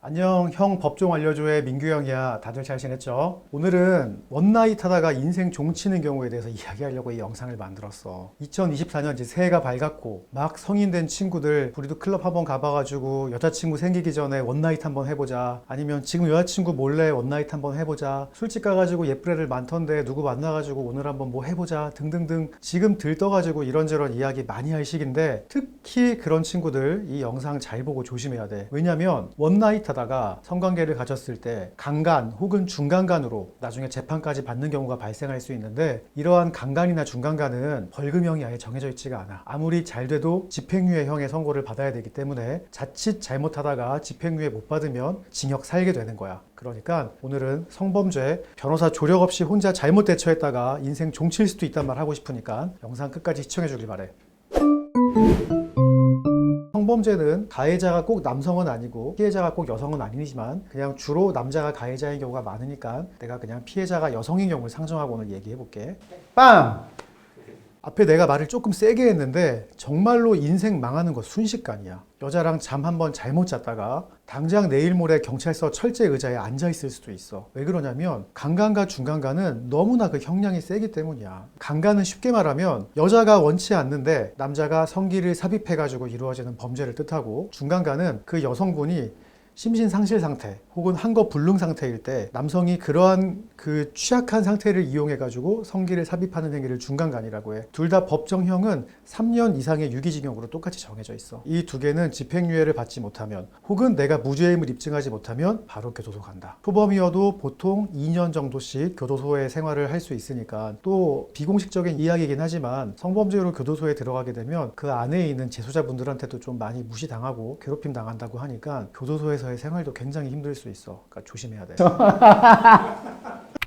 안녕, 형 법정 알려줘의 민규 형이야. 다들 잘 지냈죠? 오늘은 원나잇 하다가 인생 종치는 경우에 대해서 이야기하려고 이 영상을 만들었어. 2024년 이제 새해가 밝았고 막 성인 된 친구들 우리도 클럽 한번 가봐가지고 여자친구 생기기 전에 원나잇 한번 해보자. 아니면 지금 여자친구 몰래 원나잇 한번 해보자. 술집 가가지고 예쁜 애들 많던데 누구 만나가지고 오늘 한번 뭐 해보자 등등등 지금 들떠가지고 이런저런 이야기 많이 할 시기인데 특히 그런 친구들 이 영상 잘 보고 조심해야 돼. 왜냐면 원나잇 하다가 성관계를 가졌을 때 강간 혹은 중간간으로 나중에 재판까지 받는 경우가 발생할 수 있는데 이러한 강간이나 중간간은 벌금형이 아예 정해져 있지가 않아. 아무리 잘 돼도 집행유예형의 선고를 받아야 되기 때문에 자칫 잘못하다가 집행유예 못 받으면 징역 살게 되는 거야. 그러니까 오늘은 성범죄 변호사 조력 없이 혼자 잘못 대처했다가 인생 종칠 수도 있단 말 하고 싶으니까 영상 끝까지 시청해 주길 바래. 성범죄는 가해자가 꼭 남성은 아니고 피해자가 꼭 여성은 아니지만 그냥 주로 남자가 가해자인 경우가 많으니까 내가 그냥 피해자가 여성인 경우를 상정하고 오늘 얘기해 볼게. 빵! 앞에 내가 말을 조금 세게 했는데 정말로 인생 망하는 거 순식간이야. 여자랑 잠 한번 잘못 잤다가 당장 내일 모레 경찰서 철제 의자에 앉아 있을 수도 있어. 왜 그러냐면 강간과 중간간은 너무나 그 형량이 세기 때문이야. 강간은 쉽게 말하면 여자가 원치 않는데 남자가 성기를 삽입해가지고 이루어지는 범죄를 뜻하고, 중간간은 그 여성분이 심신상실 상태 혹은 한거 불능 상태일 때 남성이 그러한 그 취약한 상태를 이용해 가지고 성기를 삽입하는 행위를 중간간이라고 해. 둘 다 법정형은 3년 이상의 유기징역으로 똑같이 정해져 있어. 이 두 개는 집행유예를 받지 못하면 혹은 내가 무죄임을 입증하지 못하면 바로 교도소 간다. 초범이어도 보통 2년 정도씩 교도소에 생활을 할 수 있으니까, 또 비공식적인 이야기이긴 하지만 성범죄로 교도소에 들어가게 되면 그 안에 있는 재소자분들한테도 좀 많이 무시당하고 괴롭힘 당한다고 하니까 교도소에서의 생활도 굉장히 힘들 수 있어. 그러니까 조심해야 돼.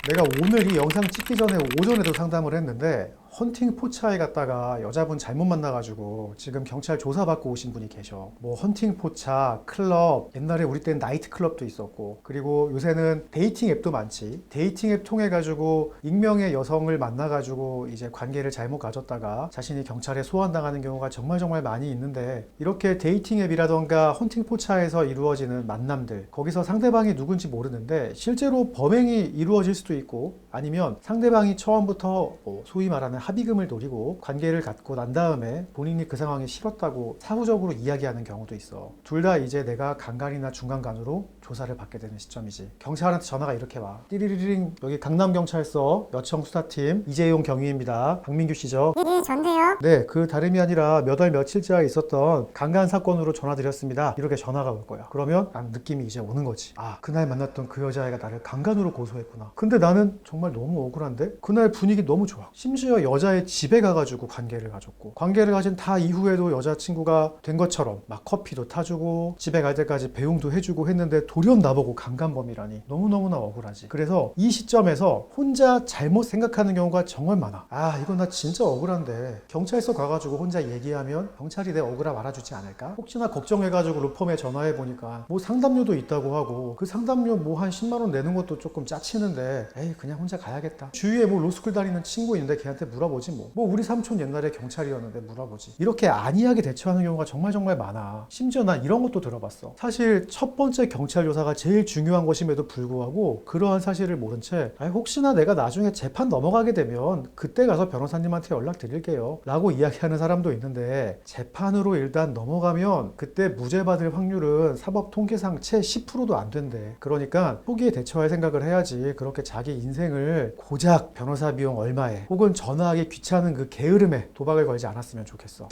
내가 오늘 이 영상 찍기 전에 오전에도 상담을 했는데 헌팅 포차에 갔다가 여자분 잘못 만나가지고 지금 경찰 조사받고 오신 분이 계셔. 뭐 헌팅 포차, 클럽, 옛날에 우리 때는 나이트 클럽도 있었고, 그리고 요새는 데이팅 앱도 많지. 데이팅 앱 통해 가지고 익명의 여성을 만나가지고 이제 관계를 잘못 가졌다가 자신이 경찰에 소환당하는 경우가 정말 많이 있는데, 이렇게 데이팅 앱이라던가 헌팅 포차에서 이루어지는 만남들, 거기서 상대방이 누군지 모르는데 실제로 범행이 이루어질 수도 있고, 아니면 상대방이 처음부터 소위 말하는 합의금을 노리고 관계를 갖고 난 다음에 본인이 그 상황이 싫었다고 사후적으로 이야기하는 경우도 있어. 둘 다 이제 내가 강간이나 중간간으로 조사를 받게 되는 시점이지. 경찰한테 전화가 이렇게 와. 띠리리링, 여기 강남경찰서 여청수사팀 이재용 경위입니다. 박민규 씨죠? 예, 전데요. 네, 그 다름이 아니라 몇 월 며칠째 있었던 강간 사건으로 전화드렸습니다. 이렇게 전화가 올 거야. 그러면 난 느낌이 이제 오는 거지. 아, 그날 만났던 그 여자애가 나를 강간으로 고소했구나. 근데 나는 정말 너무 억울한데? 그날 분위기 너무 좋아. 심지어 여자의 집에 가가지고 관계를 가졌고, 관계를 가진 다 이후에도 여자친구가 된 것처럼 막 커피도 타주고 집에 갈 때까지 배웅도 해주고 했는데 돌연 나보고 강간범이라니 너무너무나 억울하지. 그래서 이 시점에서 혼자 잘못 생각하는 경우가 정말 많아. 아, 이건 나 진짜 억울한데 경찰서 가가지고 혼자 얘기하면 경찰이 내 억울함 알아주지 않을까? 혹시나 걱정해가지고 로펌에 전화해보니까 뭐 상담료도 있다고 하고, 그 상담료 뭐 한 10만 원 내는 것도 조금 짜치는데 에이 그냥 혼자 가야겠다. 주위에 뭐 로스쿨 다니는 친구 있는데 걔한테 물어보지 뭐 우리 삼촌 옛날에 경찰이었는데 물어보지. 이렇게 안이하게 대처하는 경우가 정말 많아. 심지어 난 이런 것도 들어봤어. 사실 첫 번째 경찰 조사가 제일 중요한 것임에도 불구하고 그러한 사실을 모른 채 혹시나 내가 나중에 재판 넘어가게 되면 그때 가서 변호사님한테 연락드릴게요 라고 이야기하는 사람도 있는데, 재판으로 일단 넘어가면 그때 무죄 받을 확률은 사법 통계상 채 10%도 안 된대. 그러니까 초기에 대처할 생각을 해야지 그렇게 자기 인생을 고작 변호사 비용 얼마에 혹은 전화하기 귀찮은 그 게으름에 도박을 걸지 않았으면 좋겠어.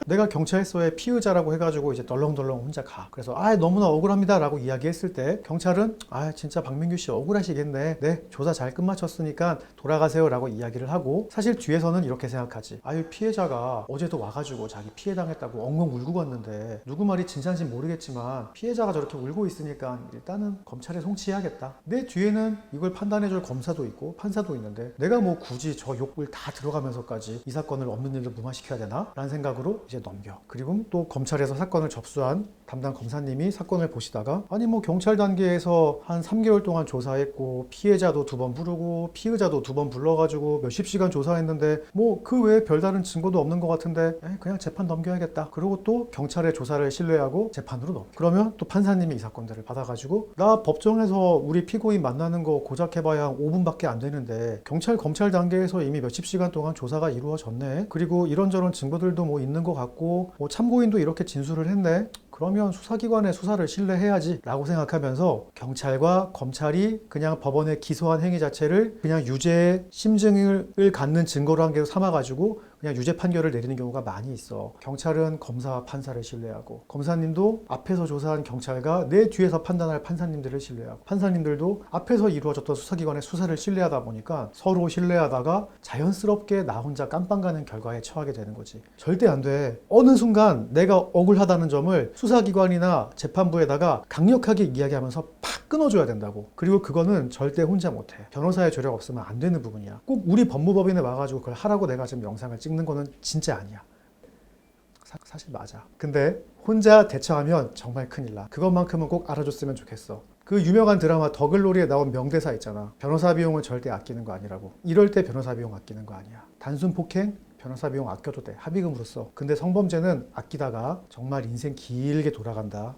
내가 경찰서에 피의자라고 해가지고 이제 덜렁덜렁 혼자 가. 그래서 너무나 억울합니다 라고 이야기했을 때 경찰은 진짜 박민규 씨 억울하시겠네. 네, 조사 잘 끝마쳤으니까 돌아가세요 라고 이야기를 하고, 사실 뒤에서는 이렇게 생각하지. 피해자가 어제도 와가지고 자기 피해당했다고 엉엉 울고 갔는데 누구 말이 진짜인지 모르겠지만 피해자가 저렇게 울고 있으니까 일단은 검찰에 송치해야겠다. 내 뒤에는 이걸 판단해줄 검사도 있고 판사도 있는데 내가 뭐 굳이 저 욕을 다 들어가면서까지 이 사건을 없는 일로 무마시켜야 되나? 라는 생각으로 이제 검찰한테 넘겨. 그리고 또 검찰에서 사건을 접수한 담당 검사님이 사건을 보시다가 아니 뭐 경찰 단계에서 한 3개월 동안 조사했고 피해자도 2번 부르고 피의자도 2번 불러가지고 몇십 시간 조사했는데 뭐 그 외에 별다른 증거도 없는 것 같은데 그냥 재판 넘겨야겠다. 그리고 또 경찰의 조사를 신뢰하고 재판으로 넘겨. 그러면 또 판사님이 이 사건들을 받아가지고 나 법정에서 우리 피고인 만나는 거 고작 해봐야 한 5분밖에 안 되는데 경찰 검찰 단계에서 이미 몇십 시간 동안 조사가 이루어졌네. 그리고 이런저런 증거들도 뭐 있는 것 같고 뭐 참고인도 이렇게 진술을 했네. 그러면 수사기관의 수사를 신뢰해야지 라고 생각하면서 경찰과 검찰이 그냥 법원에 기소한 행위 자체를 그냥 유죄의 심증을 갖는 증거로 한 개 삼아가지고 그냥 유죄 판결을 내리는 경우가 많이 있어. 경찰은 검사와 판사를 신뢰하고 검사님도 앞에서 조사한 경찰과 내 뒤에서 판단할 판사님들을 신뢰하고 판사님들도 앞에서 이루어졌던 수사기관의 수사를 신뢰하다 보니까 서로 신뢰하다가 자연스럽게 나 혼자 깜빵 가는 결과에 처하게 되는 거지. 절대 안 돼. 어느 순간 내가 억울하다는 점을 수사기관이나 재판부에다가 강력하게 이야기하면서 팍 끊어줘야 된다고. 그리고 그거는 절대 혼자 못해. 변호사의 조력 없으면 안 되는 부분이야. 꼭 우리 법무법인에 와가지고 그걸 하라고 내가 지금 영상을 찍는 거는 진짜 아니야. 사실 맞아. 근데 혼자 대처하면 정말 큰일 나. 그것만큼은 꼭 알아줬으면 좋겠어. 그 유명한 드라마 더글로리에 나온 명대사 있잖아. 변호사 비용은 절대 아끼는 거 아니라고. 이럴 때 변호사 비용 아끼는 거 아니야. 단순 폭행? 변호사 비용 아껴도 돼. 합의금으로 써. 근데 성범죄는 아끼다가 정말 인생 길게 돌아간다.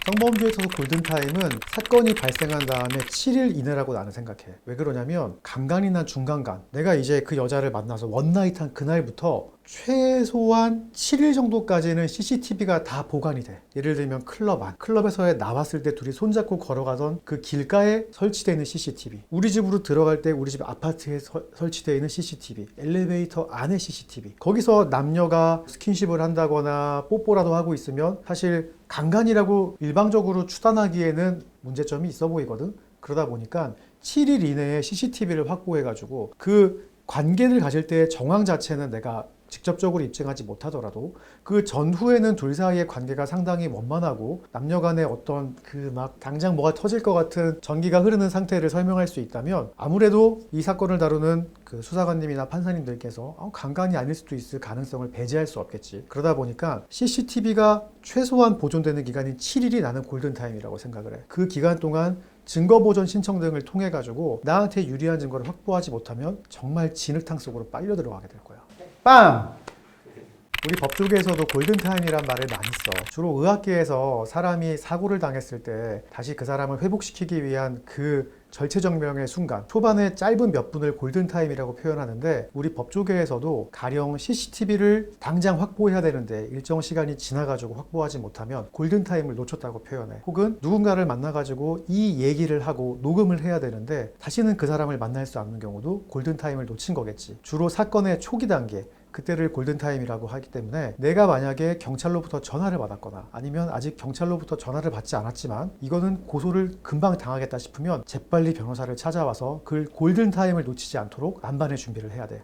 성범죄에 있어서 골든타임은 사건이 발생한 다음에 7일 이내라고 나는 생각해. 왜 그러냐면 강간이나 중간간, 내가 이제 그 여자를 만나서 원나잇한 그날부터 최소한 7일 정도까지는 CCTV가 다 보관이 돼. 예를 들면 클럽 안, 클럽에서 나왔을 때 둘이 손잡고 걸어가던 그 길가에 설치되어 있는 CCTV, 우리 집으로 들어갈 때 우리 집 아파트에 설치되어 있는 CCTV, 엘리베이터 안에 CCTV, 거기서 남녀가 스킨십을 한다거나 뽀뽀라도 하고 있으면 사실 강간이라고 일방적으로 추단하기에는 문제점이 있어 보이거든. 그러다 보니까 7일 이내에 CCTV를 확보해가지고 그 관계를 가질 때의 정황 자체는 내가 직접적으로 입증하지 못하더라도 그 전후에는 둘 사이의 관계가 상당히 원만하고 남녀 간의 어떤 그 막 당장 뭐가 터질 것 같은 전기가 흐르는 상태를 설명할 수 있다면 아무래도 이 사건을 다루는 그 수사관님이나 판사님들께서 강간이 아닐 수도 있을 가능성을 배제할 수 없겠지. 그러다 보니까 CCTV가 최소한 보존되는 기간이 7일이 나는 골든타임이라고 생각을 해. 그 기간 동안 증거보존 신청 등을 통해 가지고 나한테 유리한 증거를 확보하지 못하면 정말 진흙탕 속으로 빨려 들어가게 될 거야. 빵! 우리 법조계에서도 골든타임이란 말을 많이 써. 주로 의학계에서 사람이 사고를 당했을 때 다시 그 사람을 회복시키기 위한 그 절체절명의 순간, 초반에 짧은 몇 분을 골든타임이라고 표현하는데 우리 법조계에서도 가령 CCTV를 당장 확보해야 되는데 일정 시간이 지나가지고 확보하지 못하면 골든타임을 놓쳤다고 표현해. 혹은 누군가를 만나가지고 이 얘기를 하고 녹음을 해야 되는데 다시는 그 사람을 만날 수 없는 경우도 골든타임을 놓친 거겠지. 주로 사건의 초기 단계, 그때를 골든타임이라고 하기 때문에 내가 만약에 경찰로부터 전화를 받았거나 아니면 아직 경찰로부터 전화를 받지 않았지만 이거는 고소를 금방 당하겠다 싶으면 재빨리 변호사를 찾아와서 그 골든타임을 놓치지 않도록 만반의 준비를 해야 돼.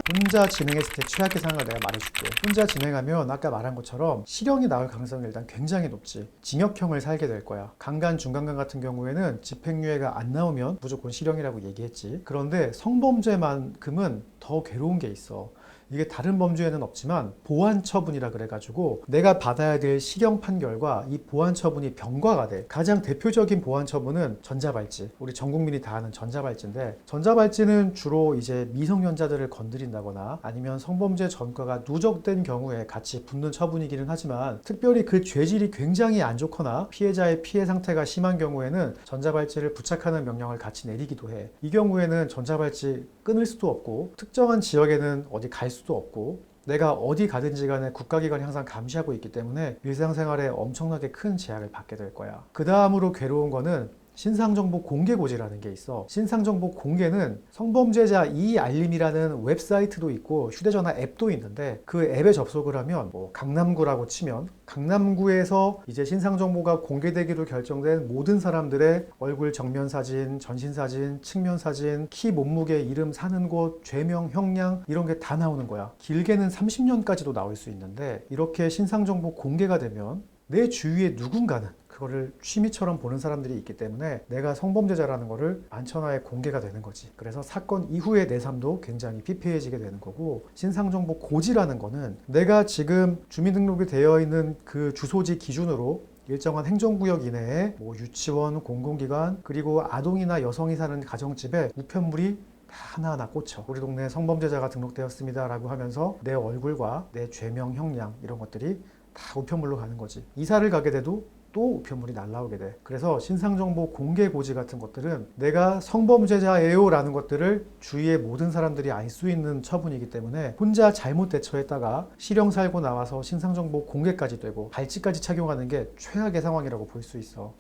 혼자 진행했을 때 최악의 상황을 내가 말해줄게. 혼자 진행하면 아까 말한 것처럼 실형이 나올 가능성이 일단 굉장히 높지. 징역형을 살게 될 거야. 강간, 중간간 같은 경우에는 집행유예가 안 나오면 무조건 실형이라고 얘기했지. 그런데 성범죄만큼은 더 괴로운 게 있어. 이게 다른 범죄에는 없지만 보완 처분이라 그래가지고 내가 받아야 될 실형 판결과 이 보완 처분이 병과가 돼. 가장 대표적인 보완 처분은 전자발찌. 우리 전 국민이 다 아는 전자발찌인데, 전자발찌는 주로 이제 미성년자들을 건드린다거나 아니면 성범죄 전과가 누적된 경우에 같이 붙는 처분이기는 하지만 특별히 그 죄질이 굉장히 안 좋거나 피해자의 피해 상태가 심한 경우에는 전자발찌를 부착하는 명령을 같이 내리기도 해. 이 경우에는 전자발찌 끊을 수도 없고 특정한 지역에는 어디 갈 수도 없고 내가 어디 가든지 간에 국가기관이 항상 감시하고 있기 때문에 일상생활에 엄청나게 큰 제약을 받게 될 거야. 그 다음으로 괴로운 거는 신상정보 공개고지라는 게 있어. 신상정보 공개는 성범죄자 이알림이라는 웹사이트도 있고 휴대전화 앱도 있는데 그 앱에 접속을 하면 뭐 강남구라고 치면 강남구에서 이제 신상정보가 공개되기로 결정된 모든 사람들의 얼굴 정면 사진, 전신 사진, 측면 사진, 키, 몸무게, 이름, 사는 곳, 죄명, 형량 이런 게 다 나오는 거야. 길게는 30년까지도 나올 수 있는데 이렇게 신상정보 공개가 되면 내 주위에 누군가는 그거를 취미처럼 보는 사람들이 있기 때문에 내가 성범죄자라는 거를 만천하에 공개가 되는 거지. 그래서 사건 이후의 내 삶도 굉장히 피폐해지게 되는 거고, 신상정보 고지라는 거는 내가 지금 주민등록이 되어 있는 그 주소지 기준으로 일정한 행정구역 이내에 뭐 유치원, 공공기관, 그리고 아동이나 여성이 사는 가정집에 우편물이 다 하나하나 꽂혀. 우리 동네에 성범죄자가 등록되었습니다 라고 하면서 내 얼굴과 내 죄명, 형량 이런 것들이 다 우편물로 가는 거지. 이사를 가게 돼도 또 우편물이 날라오게 돼. 그래서 신상정보 공개 고지 같은 것들은 내가 성범죄자예요 라는 것들을 주위의 모든 사람들이 알 수 있는 처분이기 때문에 혼자 잘못 대처했다가 실형 살고 나와서 신상정보 공개까지 되고 발찌까지 착용하는 게 최악의 상황이라고 볼 수 있어.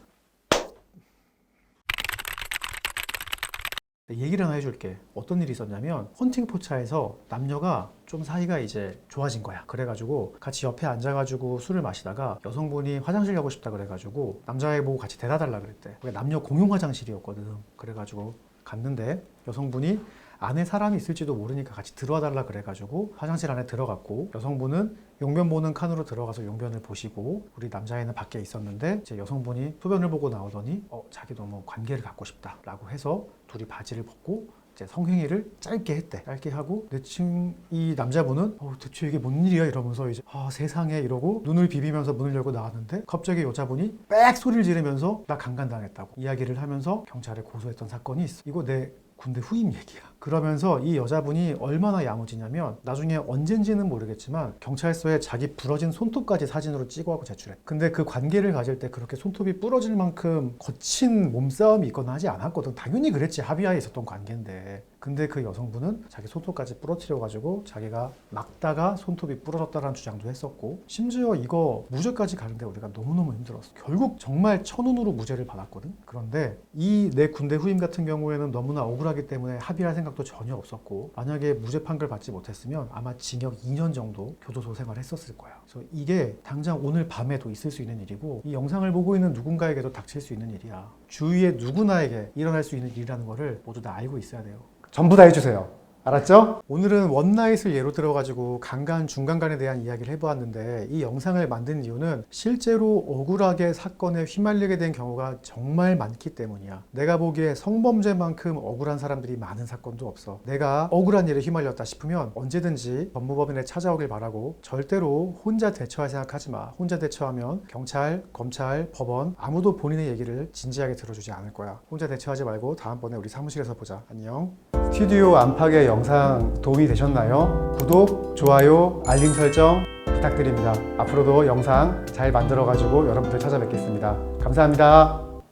얘기를 하나 해줄게. 어떤 일이 있었냐면 헌팅 포차에서 남녀가 좀 사이가 이제 좋아진 거야. 그래가지고 같이 옆에 앉아가지고 술을 마시다가 여성분이 화장실 가고 싶다 그래가지고 남자애 보고 같이 데려다 달라 그랬대. 그게 남녀 공용 화장실이었거든. 그래가지고 갔는데 여성분이 안에 사람이 있을지도 모르니까 같이 들어와 달라 그래가지고 화장실 안에 들어갔고, 여성분은 용변 보는 칸으로 들어가서 용변을 보시고 우리 남자애는 밖에 있었는데 이제 여성분이 소변을 보고 나오더니 자기 너무 관계를 갖고 싶다 라고 해서 둘이 바지를 벗고 이제 성행위를 짧게 했대. 짧게 하고 내친 이 남자분은 대체 이게 뭔 일이야 이러면서 이제 세상에 이러고 눈을 비비면서 문을 열고 나왔는데, 갑자기 여자분이 빽 소리를 지르면서 나 강간당했다고 이야기를 하면서 경찰에 고소했던 사건이 있어. 이거 내 군대 후임 얘기야. 그러면서 이 여자분이 얼마나 야무지냐면 나중에 언젠지는 모르겠지만 경찰서에 자기 부러진 손톱까지 사진으로 찍어하고 제출해. 근데 그 관계를 가질 때 그렇게 손톱이 부러질 만큼 거친 몸싸움이 있거나 하지 않았거든. 당연히 그랬지. 합의하에 있었던 관계인데. 근데 그 여성분은 자기 손톱까지 부러뜨려가지고 자기가 막다가 손톱이 부러졌다는 주장도 했었고, 심지어 이거 무죄까지 가는데 우리가 너무너무 힘들었어. 결국 정말 천운으로 무죄를 받았거든. 그런데 이 내 군대 후임 같은 경우에는 너무나 억울하기 때문에 합의할 생각도 전혀 없었고, 만약에 무죄 판결 받지 못했으면 아마 징역 2년 정도 교도소 생활했었을 거야. 그래서 이게 당장 오늘 밤에도 있을 수 있는 일이고, 이 영상을 보고 있는 누군가에게도 닥칠 수 있는 일이야. 주위의 누구나에게 일어날 수 있는 일이라는 거를 모두 다 알고 있어야 돼요. 전부 다 해주세요. 알았죠? 오늘은 원나잇을 예로 들어가지고 강간, 중간간에 대한 이야기를 해보았는데, 이 영상을 만든 이유는 실제로 억울하게 사건에 휘말리게 된 경우가 정말 많기 때문이야. 내가 보기에 성범죄만큼 억울한 사람들이 많은 사건도 없어. 내가 억울한 일에 휘말렸다 싶으면 언제든지 법무법인에 찾아오길 바라고, 절대로 혼자 대처할 생각하지 마. 혼자 대처하면 경찰, 검찰, 법원 아무도 본인의 얘기를 진지하게 들어주지 않을 거야. 혼자 대처하지 말고 다음번에 우리 사무실에서 보자. 안녕. 스튜디오 안팎의 영상 도움이 되셨나요? 구독, 좋아요, 알림 설정 부탁드립니다. 앞으로도 영상 잘 만들어가지고 여러분들 찾아뵙겠습니다. 감사합니다.